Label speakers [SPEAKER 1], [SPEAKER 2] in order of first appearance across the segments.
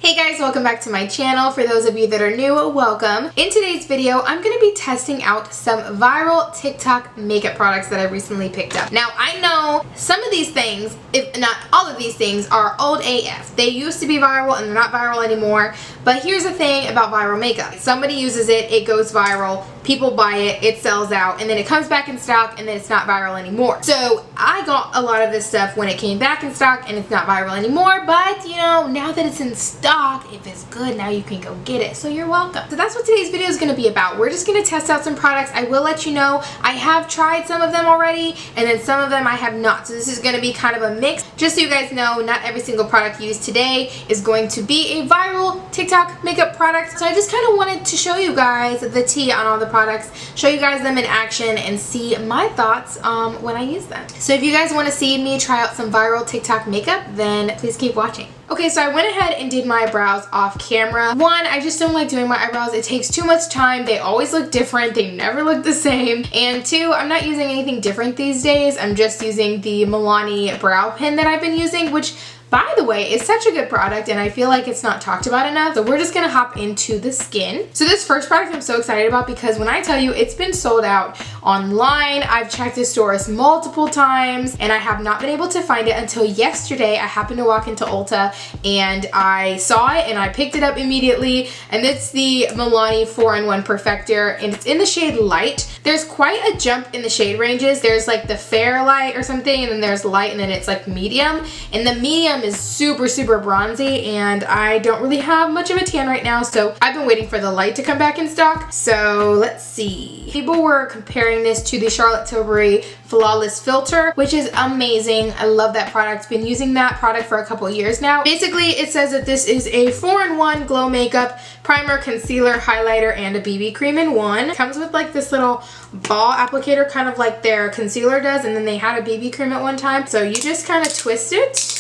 [SPEAKER 1] Hey guys, welcome back to my channel. For those of you that are new, welcome. In today's video, I'm going to be testing out some viral TikTok makeup products that I recently picked up. Now, I know some of these things, if not all of these things, are old AF. They used to be viral and they're not viral anymore. But here's the thing about viral makeup. Somebody uses it, it goes viral, people buy it, it sells out, and then it comes back in stock and then it's not viral anymore. So I got a lot of this stuff when it came back in stock and it's not viral anymore, but you know, now that it's in stock, if it's good, now you can go get it. So you're welcome. So that's what today's video is going to be about. We're just going to test out some products. I will let you know I have tried some of them already and then some of them I have not. So this is going to be kind of a mix. Just so you guys know, not every single product used today is going to be a viral TikTok makeup product. So I just kind of wanted to show you guys the tea on all the products, show you guys them in action, and see my thoughts when I use them. So if you guys want to see me try out some viral TikTok makeup, then please keep watching. Okay, so I went ahead and did my eyebrows off camera. One, I just don't like doing my eyebrows. It takes too much time. They always look different. They never look the same. And two, I'm not using anything different these days. I'm just using the Milani brow pen that I've been using, which, by the way, is such a good product and I feel like it's not talked about enough. So we're just gonna hop into the skin. So this first product I'm so excited about because when I tell you it's been sold out online, I've checked the stores multiple times and I have not been able to find it until yesterday. I happened to walk into Ulta and I saw it and I picked it up immediately, and it's the Milani 4-in-1 Perfector and it's in the shade Light. There's quite a jump in the shade ranges. There's like the fair light or something, and then there's light, and then it's like medium, and the medium is super bronzy and I don't really have much of a tan right now, so I've been waiting for the light to come back in stock. So let's see. People were comparing this to the Charlotte Tilbury Flawless Filter, which is amazing. I love that product. Been using that product for a couple years now. Basically, it says that this is a 4-in-1 glow makeup, primer, concealer, highlighter, and a BB cream in one. It comes with like this little ball applicator, kind of like their concealer does, and then they had a BB cream at one time. So you just kind of twist it.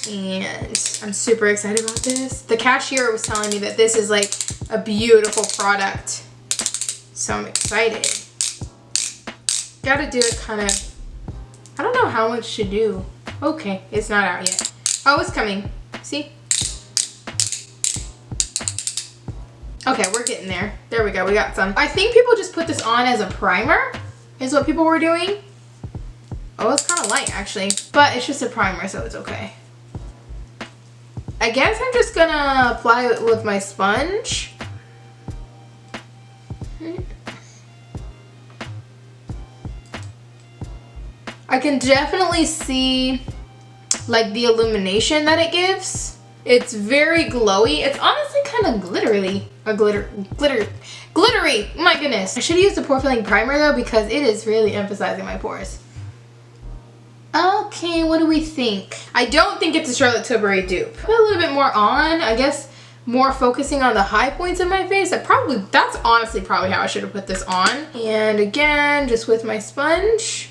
[SPEAKER 1] And I'm super excited about this. The cashier was telling me that this is like a beautiful product. So I'm excited. Gotta do it kind of, I don't know how much to do. Okay, it's not out yet. Oh, it's coming. See? Okay, we're getting there. There we go, we got some. I think people just put this on as a primer, is what people were doing. Oh, it's kind of light actually, but it's just a primer, so it's okay. I guess I'm just gonna apply it with my sponge. I can definitely see like the illumination that it gives. It's very glowy. It's honestly kind of glittery. Glittery. My goodness. I should use the pore filling primer though because it is really emphasizing my pores. Okay, what do we think? I don't think it's a Charlotte Tilbury dupe. Put a little bit more on, I guess more focusing on the high points of my face. That's honestly probably how I should have put this on. And again, just with my sponge.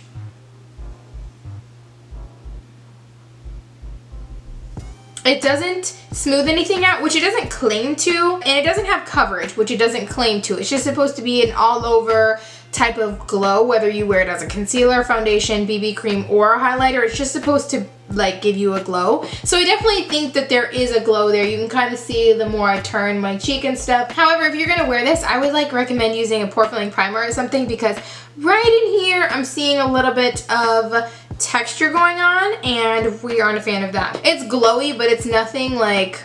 [SPEAKER 1] It doesn't smooth anything out, which it doesn't claim to, and it doesn't have coverage, which it doesn't claim to. It's just supposed to be an all over type of glow, whether you wear it as a concealer, foundation, BB cream, or a highlighter. It's just supposed to like give you a glow. So I definitely think that there is a glow there. You can kind of see the more I turn my cheek and stuff. However, if you're gonna wear this, I would like recommend using a pore filling primer or something, because right in here I'm seeing a little bit of texture going on and we aren't a fan of that. It's glowy, but it's nothing like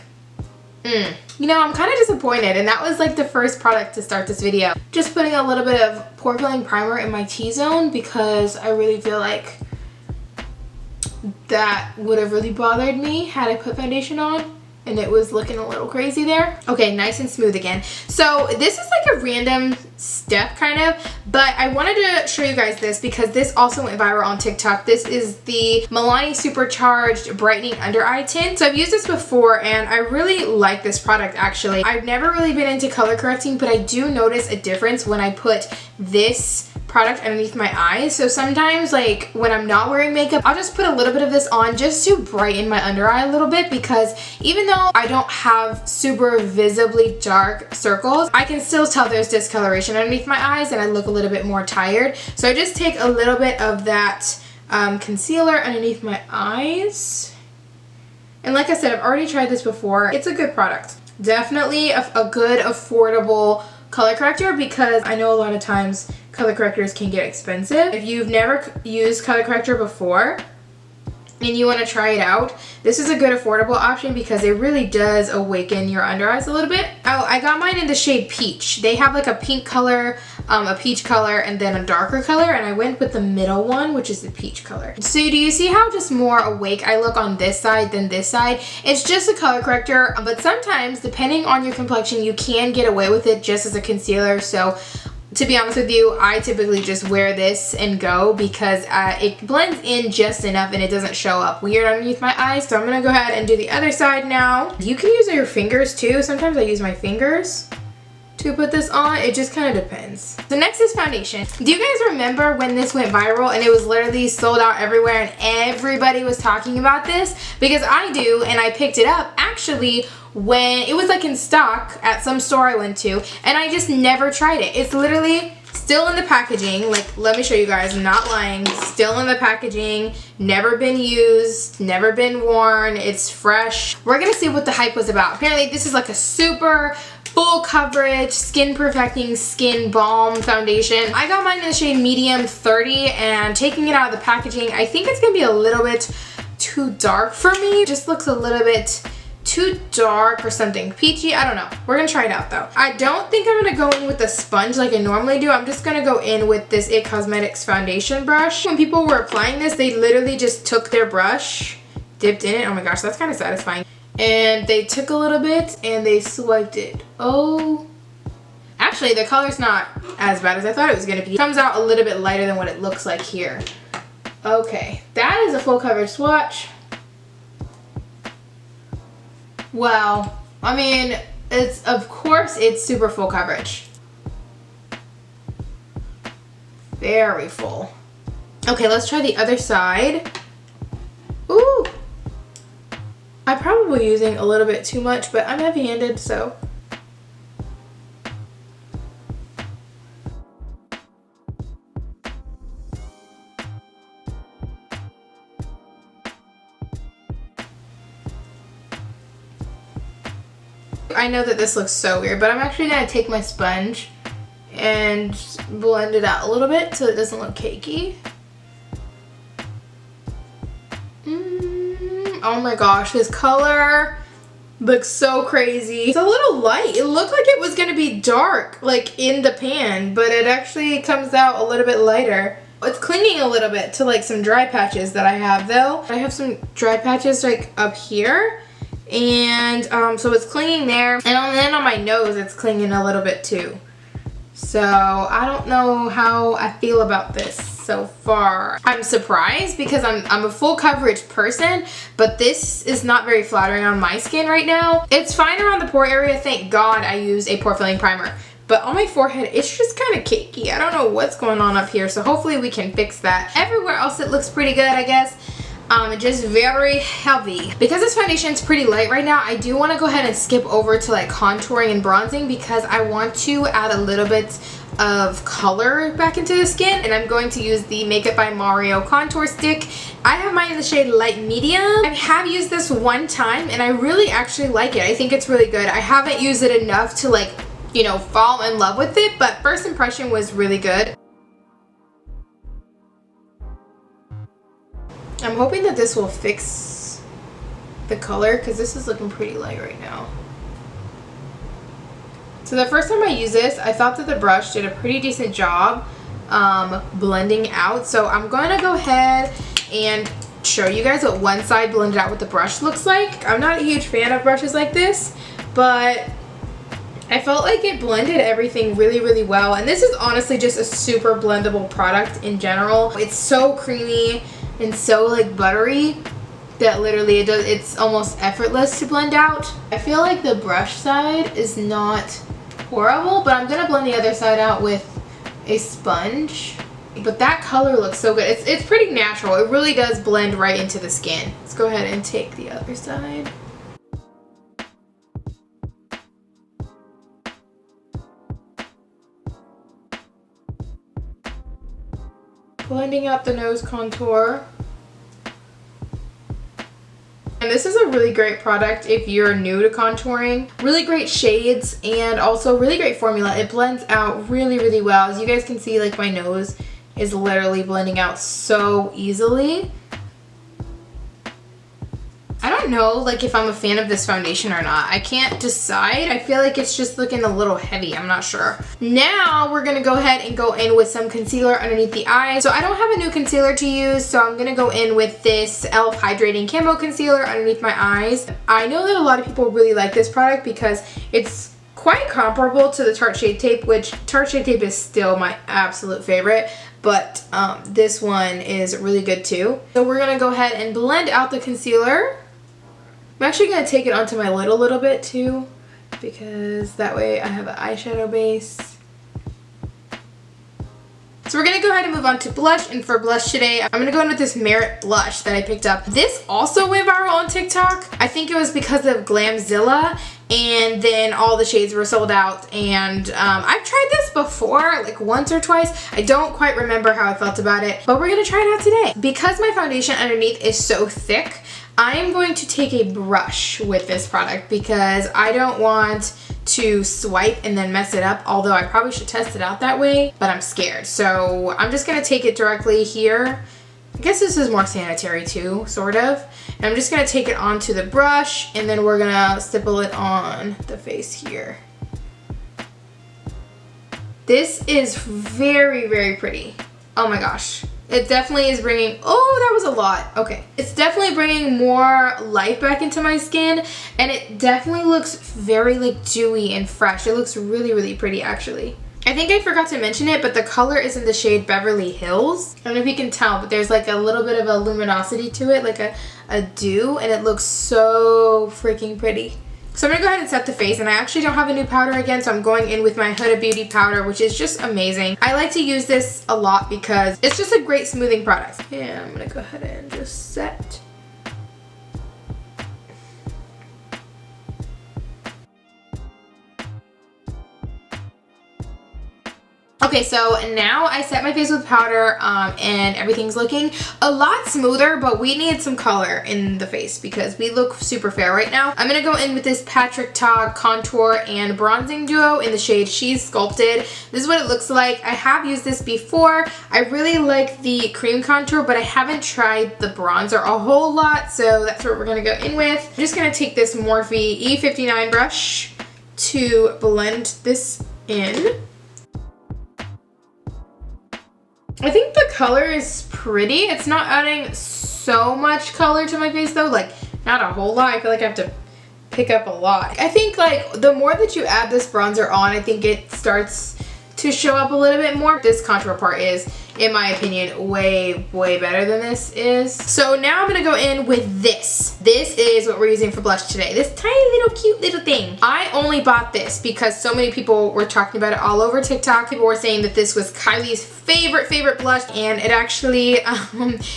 [SPEAKER 1] you know, I'm kind of disappointed, and that was like the first product to start this video. Just putting a little bit of pore filling primer in my T-zone because I really feel like that would have really bothered me had I put foundation on and it was looking a little crazy there. Okay, nice and smooth again. So this is like a random step kind of, but I wanted to show you guys this because this also went viral on TikTok. This is the Milani Supercharged Brightening Under Eye Tint. So I've used this before and I really like this product actually. I've never really been into color correcting, but I do notice a difference when I put this product underneath my eyes. So sometimes like when I'm not wearing makeup, I'll just put a little bit of this on just to brighten my under eye a little bit, because even though I don't have super visibly dark circles, I can still tell there's discoloration underneath my eyes and I look a little bit more tired. So I just take a little bit of that concealer underneath my eyes And like I said, I've already tried this before. It's a good product. Definitely a good, affordable color corrector, because I know a lot of times color correctors can get expensive. If you've never used color corrector before and you want to try it out, this is a good affordable option because it really does awaken your under eyes a little bit. Oh, I got mine in the shade Peach. They have like a pink color, a peach color, and then a darker color, and I went with the middle one, which is the peach color. So do you see how just more awake I look on this side than this side? It's just a color corrector, but sometimes depending on your complexion, you can get away with it just as a concealer. So to be honest with you, I typically just wear this and go because it blends in just enough and it doesn't show up weird underneath my eyes. So I'm gonna go ahead and do the other side now. You can use your fingers too. Sometimes I use my fingers to put this on. It just kind of depends. So next is foundation. Do you guys remember when this went viral and it was literally sold out everywhere and everybody was talking about this? Because I do, and I picked it up actually when it was like in stock at some store I went to, and I just never tried it. It's literally still in the packaging. Like, let me show you guys, I'm not lying. Still in the packaging, never been used, never been worn. It's fresh. We're gonna see what the hype was about. Apparently this is like a super full coverage, skin perfecting, skin balm foundation. I got mine in the shade medium 30, and taking it out of the packaging, I think it's gonna be a little bit too dark for me. It just looks a little bit too dark or something peachy. I don't know. We're gonna try it out though. I don't think I'm gonna go in with a sponge like I normally do. I'm just gonna go in with this IT Cosmetics foundation brush. When people were applying this, they literally just took their brush, dipped in it. Oh my gosh, that's kind of satisfying. And they took a little bit and they swiped it. Oh, actually the color's not as bad as I thought it was gonna be. It comes out a little bit lighter than what it looks like here. Okay, that is a full coverage swatch. Well, I mean, of course it's super full coverage. Very full. Okay, let's try the other side. Ooh. I'm probably using a little bit too much, but I'm heavy-handed, so. I know that this looks so weird, but I'm actually gonna take my sponge and blend it out a little bit so it doesn't look cakey. Oh my gosh, this color looks so crazy. It's a little light. It looked like it was gonna be dark, like in the pan, but it actually comes out a little bit lighter. It's clinging a little bit to like some dry patches that I have though. I have some dry patches like up here, and so it's clinging there, and then on my nose it's clinging a little bit too. So I don't know how I feel about this so far. I'm surprised because I'm a full coverage person, but this is not very flattering on my skin right now. It's fine around the pore area. Thank God I used a pore filling primer. But on my forehead, it's just kind of cakey. I don't know what's going on up here, so hopefully we can fix that. Everywhere else it looks pretty good, I guess. Just very heavy. Because this foundation is pretty light right now, I do want to go ahead and skip over to like contouring and bronzing because I want to add a little bit of color back into the skin, and I'm going to use the Makeup by Mario contour stick. I have mine in the shade light medium. I have used this one time and I really actually like it. I think it's really good. I haven't used it enough to like, you know, fall in love with it, but first impression was really good. I'm hoping that this will fix the color because this is looking pretty light right now. So the first time I used this, I thought that the brush did a pretty decent job blending out. So I'm going to go ahead and show you guys what one side blended out with the brush looks like. I'm not a huge fan of brushes like this, but I felt like it blended everything really, really well. And this is honestly just a super blendable product in general. It's so creamy and so like buttery that literally it's almost effortless to blend out. I feel like the brush side is not horrible, but I'm gonna blend the other side out with a sponge. But that color looks so good. It's pretty natural. It really does blend right into the skin. Let's go ahead and take the other side. Blending out the nose contour. And this is a really great product if you're new to contouring. Really great shades and also really great formula. It blends out really, really well. As you guys can see, like my nose is literally blending out so easily. I don't know like if I'm a fan of this foundation or not. I can't decide. I feel like it's just looking a little heavy. I'm not sure. Now we're gonna go ahead and go in with some concealer underneath the eyes. So I don't have a new concealer to use, so I'm gonna go in with this e.l.f. Hydrating Camo Concealer underneath my eyes. I know that a lot of people really like this product because it's quite comparable to the Tarte Shade Tape, which Tarte Shade Tape is still my absolute favorite. But this one is really good too. So we're gonna go ahead and blend out the concealer. I'm actually going to take it onto my lid a little bit too, because that way I have an eyeshadow base. So we're going to go ahead and move on to blush, and for blush today, I'm going to go in with this Merit blush that I picked up. This also went viral on TikTok. I think it was because of Glamzilla, and then all the shades were sold out, and I've tried this before, like once or twice. I don't quite remember how I felt about it, but we're going to try it out today. Because my foundation underneath is so thick, I am going to take a brush with this product because I don't want to swipe and then mess it up, although I probably should test it out that way, but I'm scared. So I'm just going to take it directly here. I guess this is more sanitary too, sort of. And I'm just going to take it onto the brush, and then we're going to stipple it on the face here. This is very, very pretty. Oh my gosh. It definitely is bringing, oh, that was a lot. Okay. It's definitely bringing more life back into my skin, and it definitely looks very like dewy and fresh. It looks really, really pretty actually. I think I forgot to mention it, but the color is in the shade Beverly Hills. I don't know if you can tell, but there's like a little bit of a luminosity to it, like a dew, and it looks so freaking pretty. So I'm going to go ahead and set the face, and I actually don't have a new powder again, so I'm going in with my Huda Beauty powder, which is just amazing. I like to use this a lot because it's just a great smoothing product. Yeah, I'm going to go ahead and just set. Okay, so now I set my face with powder and everything's looking a lot smoother, but we need some color in the face because we look super fair right now. I'm going to go in with this Patrick Ta contour and bronzing duo in the shade She's Sculpted. This is what it looks like. I have used this before. I really like the cream contour, but I haven't tried the bronzer a whole lot, so that's what we're going to go in with. I'm just going to take this Morphe E59 brush to blend this in. I think the color is pretty. It's not adding so much color to my face though, like not a whole lot. I feel like I have to pick up a lot. I think like the more that you add this bronzer on, I think it starts to show up a little bit more. This contour part is, in my opinion, way better than this is. So now I'm gonna go in with this. This is what we're using for blush today. This tiny little cute little thing. I only bought this because so many people were talking about it all over TikTok. People were saying that this was Kylie's favorite blush, and it actually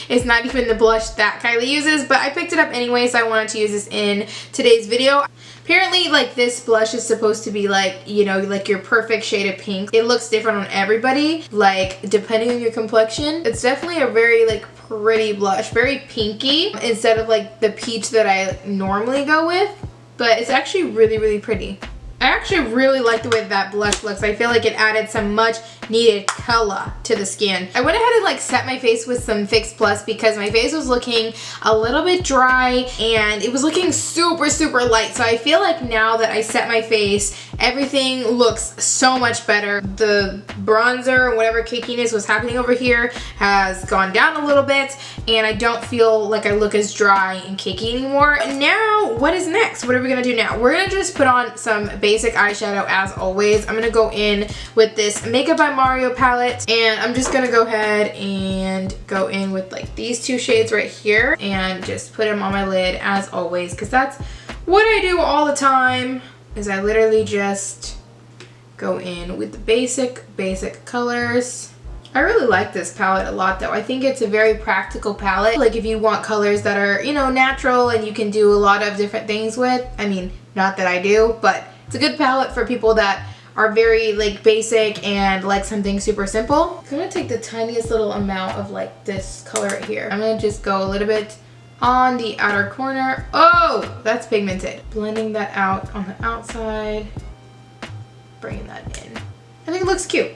[SPEAKER 1] is not even the blush that Kylie uses, but I picked it up anyway, so I wanted to use this in today's video. Apparently, like, this blush is supposed to be like, you know, like your perfect shade of pink. It looks different on everybody, like depending on your complexion. It's definitely a very like pretty blush, very pinky instead of like the peach that I normally go with, but it's actually really pretty. I actually really like the way that blush looks. I feel like it added some much needed color to the skin. I went ahead and like set my face with some Fix Plus because my face was looking a little bit dry and it was looking super light. So I feel like now that I set my face, everything looks so much better. The bronzer, whatever cakiness was happening over here, has gone down a little bit, and I don't feel like I look as dry and cakey anymore. Now, what is next? What are we gonna do now? We're gonna just put on some basic eyeshadow as always. I'm gonna go in with this Makeup by Mario palette, and I'm just gonna go ahead and go in with like these two shades right here and just put them on my lid as always, because that's what I do all the time, is I literally just go in with the basic colors. I really like this palette a lot though. I think it's a very practical palette. Like if you want colors that are, you know, natural and you can do a lot of different things with. I mean, not that I do, but it's a good palette for people that are very like basic and like something super simple. So I'm gonna take the tiniest little amount of like this color right here. I'm gonna just go a little bit on the outer corner. Oh, that's pigmented. Blending that out on the outside. Bringing that in. I think it looks cute.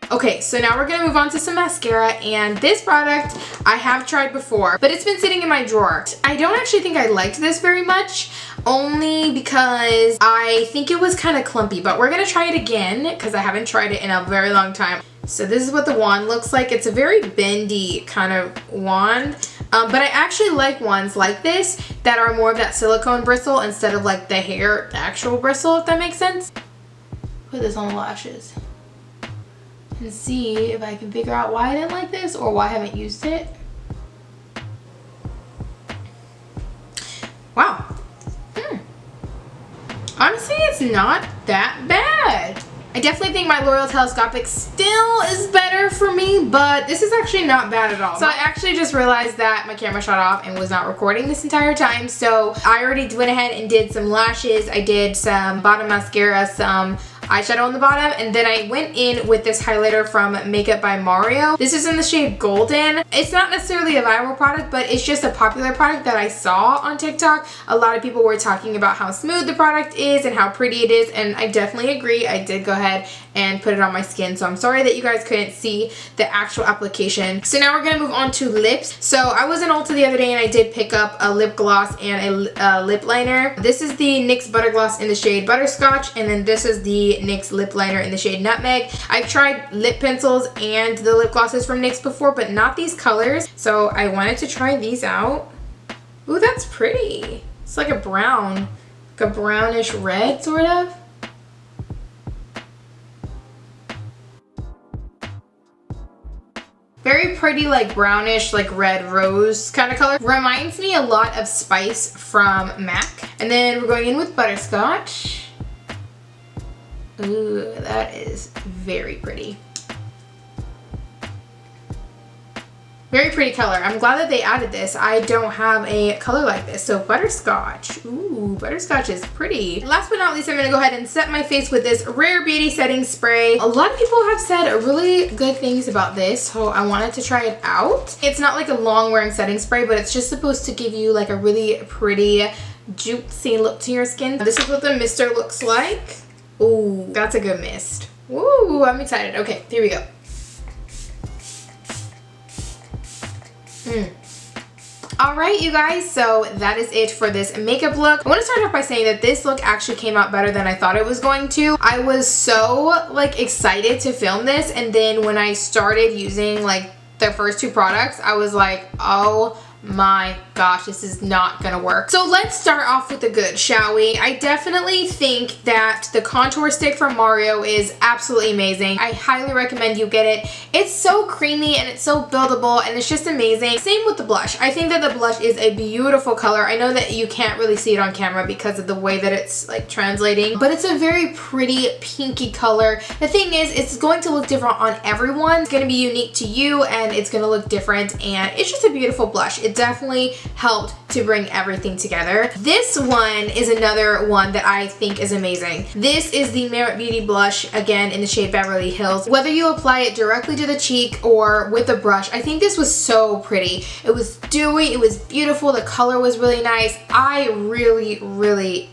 [SPEAKER 1] Okay, so now we're gonna move on to some mascara, and this product I have tried before, but it's been sitting in my drawer. I don't actually think I liked this very much, only because I think it was kind of clumpy, but we're gonna try it again because I haven't tried it in a very long time. So this is what the wand looks like. It's a very bendy kind of wand, but I actually like wands like this that are more of that silicone bristle instead of like the hair, the actual bristle, if that makes sense. Put this on the lashes and see if I can figure out why I didn't like this or why I haven't used it. Wow. Honestly, it's not that bad. I definitely think my L'Oreal Telescopic still is better for me, but this is actually not bad at all. So I actually just realized that my camera shut off and was not recording this entire time. So I already went ahead and did some lashes. I did some bottom mascara, some eyeshadow on the bottom, and then I went in with this highlighter from Makeup by Mario. This is in the shade Golden. It's not necessarily a viral product, but it's just a popular product that I saw on TikTok. A lot of people were talking about how smooth the product is and how pretty it is, and I definitely agree. I did go ahead and put it on my skin, so I'm sorry that you guys couldn't see the actual application. So now we're gonna move on to lips. So I was in Ulta the other day and I did pick up a lip gloss and a lip liner. This is the NYX Buttergloss in the shade Butterscotch, and then this is the NYX lip liner in the shade Nutmeg. I've tried lip pencils and the lip glosses from NYX before, but not these colors, so I wanted to try these out. Ooh, that's pretty. It's like a brown, like a brownish red sort of. Very pretty, like brownish, like red rose kind of color. Reminds me a lot of Spice from MAC. And then we're going in with Butterscotch. Ooh, that is very pretty. Very pretty color. I'm glad that they added this. I don't have a color like this. So Butterscotch. Ooh, Butterscotch is pretty. Last but not least, I'm going to go ahead and set my face with this Rare Beauty setting spray. A lot of people have said really good things about this, so I wanted to try it out. It's not like a long wearing setting spray, but it's just supposed to give you like a really pretty, juicy look to your skin. This is what the mister looks like. Ooh, that's a good mist. Woo, I'm excited. Okay, here we go. Alright, you guys, so that is it for this makeup look. I want to start off by saying that this look actually came out better than I thought it was going to. I was so like excited to film this, and then when I started using like the first two products, I was like, oh my gosh, this is not gonna work. So let's start off with the good, shall we? I definitely think that the contour stick from Mario is absolutely amazing. I highly recommend you get it. It's so creamy and it's so buildable and it's just amazing. Same with the blush. I think that the blush is a beautiful color. I know that you can't really see it on camera because of the way that it's like translating, but it's a very pretty pinky color. The thing is, it's going to look different on everyone. It's gonna be unique to you and it's gonna look different, and it's just a beautiful blush. It definitely helped to bring everything together. This one is another one that I think is amazing. This is the Merit Beauty blush, again in the shade Beverly Hills. Whether you apply it directly to the cheek or with a brush, I think this was so pretty. It was dewy, it was beautiful, the color was really nice. I really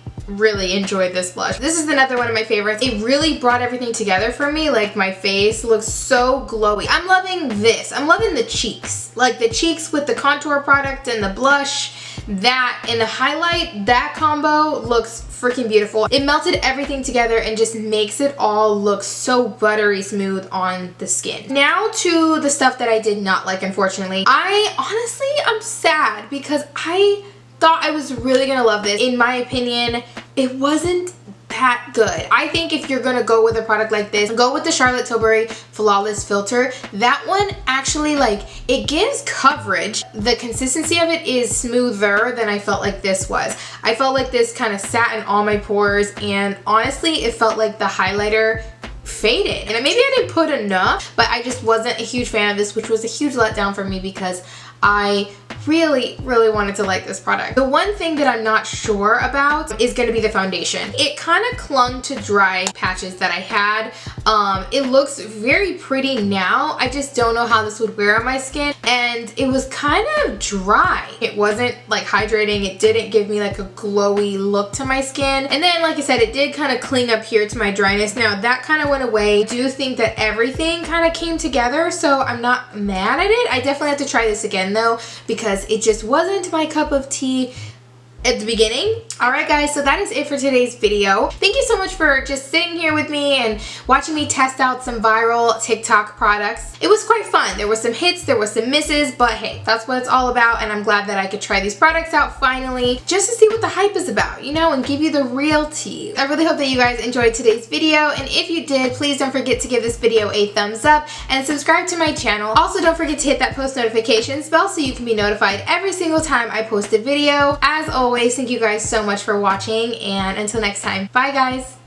[SPEAKER 1] enjoyed this blush. This is another one of my favorites. It really brought everything together for me. Like, my face looks so glowy. I'm loving this. I'm loving the cheeks. Like the cheeks with the contour product and the blush, that and the highlight, that combo looks freaking beautiful. It melted everything together and just makes it all look so buttery smooth on the skin. Now to the stuff that I did not like, unfortunately. I'm sad because I thought I was really gonna love this. In my opinion, it wasn't that good. I think if you're gonna go with a product like this, go with the Charlotte Tilbury Flawless Filter. That one actually, like, it gives coverage. The consistency of it is smoother than I felt like this was. I felt like this kind of sat in all my pores, and honestly, it felt like the highlighter faded. And maybe I didn't put enough, but I just wasn't a huge fan of this, which was a huge letdown for me because I really wanted to like this product. The one thing that I'm not sure about is going to be the foundation. It kind of clung to dry patches that I had. It looks very pretty now. I just don't know how this would wear on my skin, and it was kind of dry. It wasn't like hydrating. It didn't give me like a glowy look to my skin. And then, like I said, it did kind of cling up here to my dryness. Now that kind of went away. I do think that everything kind of came together, so I'm not mad at it. I definitely have to try this again though, because it just wasn't my cup of tea at the beginning. Alright guys, so that is it for today's video. Thank you so much for just sitting here with me and watching me test out some viral TikTok products. It was quite fun. There were some hits, there were some misses, but hey, that's what it's all about, and I'm glad that I could try these products out finally, just to see what the hype is about, you know, and give you the real tea. I really hope that you guys enjoyed today's video, and if you did, please don't forget to give this video a thumbs up and subscribe to my channel. Also, don't forget to hit that post notifications bell so you can be notified every single time I post a video. As always, thank you guys so much for watching, and until next time, bye guys!